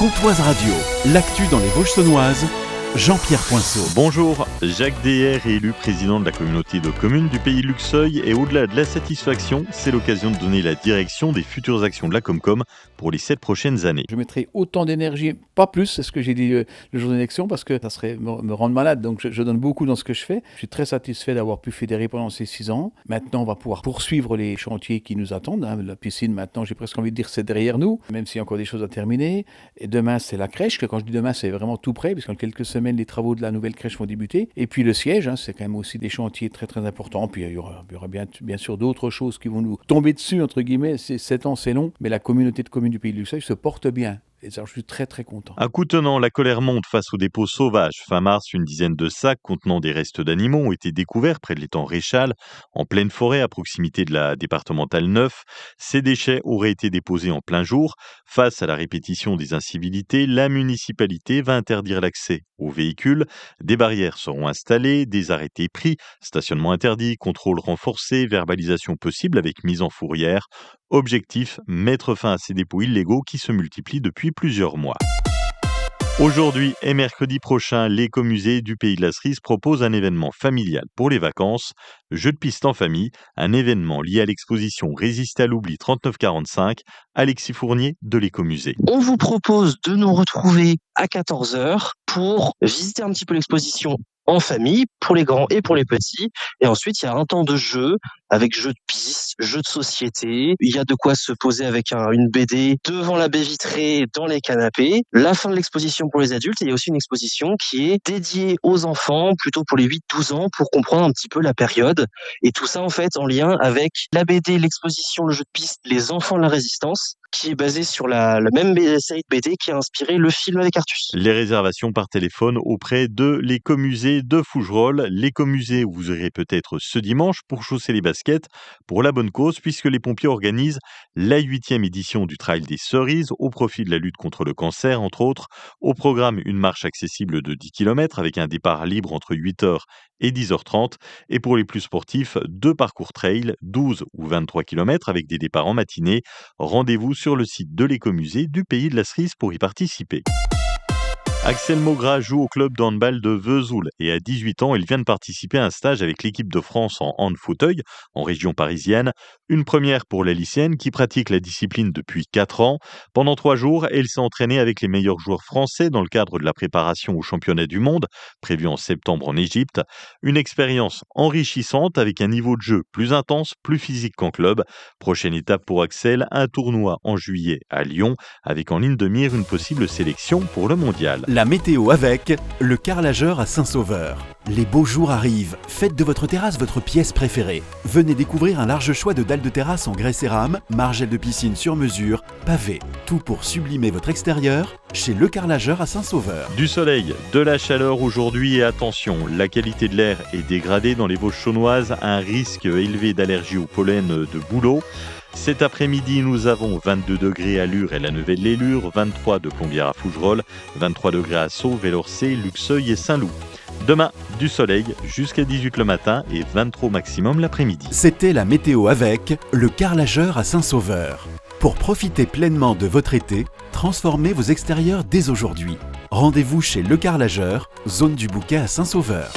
Comtoise Radio, l'actu dans les Vosges saunoises, Jean-Pierre Poinceau. Bonjour, Jacques Deher est élu président de la communauté de communes du pays Luxeuil et au-delà de la satisfaction, c'est l'occasion de donner la direction des futures actions de la Comcom pour les 7 prochaines années. Je mettrai autant d'énergie, pas plus, c'est ce que j'ai dit le jour d'élection, parce que ça serait me rendre malade, donc je donne beaucoup dans ce que je fais. Je suis très satisfait d'avoir pu fédérer pendant ces 6 ans. Maintenant, on va pouvoir poursuivre les chantiers qui nous attendent. La piscine, maintenant, j'ai presque envie de dire c'est derrière nous, même s'il y a encore des choses à terminer. Et demain, c'est la crèche, que quand je dis demain, c'est vraiment tout prêt, parce qu'en quelques semaines, les travaux de la nouvelle crèche vont débuter. Et puis le siège, c'est quand même aussi des chantiers très très importants. Puis il y aura bien sûr d'autres choses qui vont nous tomber dessus, entre guillemets. 7 ans, c'est long, mais la communauté de communes du pays de Luxeuil se porte bien. Et ça, je suis très très content. À coup tenant, la colère monte face aux dépôts sauvages. Fin mars, une dizaine de sacs contenant des restes d'animaux ont été découverts près de l'étang Réchal, en pleine forêt à proximité de la départementale 9. Ces déchets auraient été déposés en plein jour. Face à la répétition des incivilités, la municipalité va interdire l'accès aux véhicules. Des barrières seront installées, des arrêtés pris, stationnement interdit, contrôle renforcé, verbalisation possible avec mise en fourrière. Objectif, mettre fin à ces dépôts illégaux qui se multiplient depuis plusieurs mois. Aujourd'hui et mercredi prochain, l'écomusée du Pays de la Cerise propose un événement familial pour les vacances, jeux de piste en famille, un événement lié à l'exposition Résister à l'oubli 3945, Alexis Fournier de l'écomusée. On vous propose de nous retrouver à 14h pour visiter un petit peu l'exposition en famille, pour les grands et pour les petits. Et ensuite, il y a un temps de jeu avec jeux de piste, jeux de société. Il y a de quoi se poser avec une BD devant la baie vitrée, dans les canapés. La fin de l'exposition pour les adultes. Et il y a aussi une exposition qui est dédiée aux enfants, plutôt pour les 8-12 ans, pour comprendre un petit peu la période. Et tout ça, en fait, en lien avec la BD, l'exposition, le jeu de piste, Les enfants de la résistance, qui est basé sur la même série de BD qui a inspiré le film avec Artus. Les réservations par téléphone auprès de l'écomusée de Fougerolles. L'écomusée où vous irez peut-être ce dimanche pour chausser les baskets pour la bonne cause, puisque les pompiers organisent la 8e édition du Trail des Cerises au profit de la lutte contre le cancer, entre autres. Au programme, une marche accessible de 10 km avec un départ libre entre 8h et 10h30. Et pour les plus sportifs, 2 parcours trail, 12 ou 23 km avec des départs en matinée. Rendez-vous sur le site de l'écomusée du Pays de la Cerise pour y participer. Axel Maugras joue au club de handball de Vesoul et à 18 ans, il vient de participer à un stage avec l'équipe de France en hand-fauteuil en région parisienne. Une première pour la lycéenne qui pratique la discipline depuis 4 ans. Pendant 3 jours, elle s'est entraînée avec les meilleurs joueurs français dans le cadre de la préparation au championnat du monde, prévu en septembre en Égypte. Une expérience enrichissante avec un niveau de jeu plus intense, plus physique qu'en club. Prochaine étape pour Axel, un tournoi en juillet à Lyon, avec en ligne de mire une possible sélection pour le mondial. La météo avec le carrelageur à Saint-Sauveur. Les beaux jours arrivent, faites de votre terrasse votre pièce préférée. Venez découvrir un large choix de dalles de terrasse en grès cérame, margelles de piscine sur mesure, pavés. Tout pour sublimer votre extérieur chez le carrelageur à Saint-Sauveur. Du soleil, de la chaleur aujourd'hui et attention, la qualité de l'air est dégradée dans les Vosges saunoises, un risque élevé d'allergie au pollen de bouleau. Cet après-midi, nous avons 22 degrés à Lure et la Neuvelle-les-Lures, 23 de Plombières à Fougerolles, 23 degrés à Sceaux, Vellorcé, Luxeuil et Saint-Loup. Demain, du soleil jusqu'à 18 le matin et 23 au maximum l'après-midi. C'était la météo avec le carrelageur à Saint-Sauveur. Pour profiter pleinement de votre été, transformez vos extérieurs dès aujourd'hui. Rendez-vous chez Le Carrelageur, zone du Bouquet à Saint-Sauveur.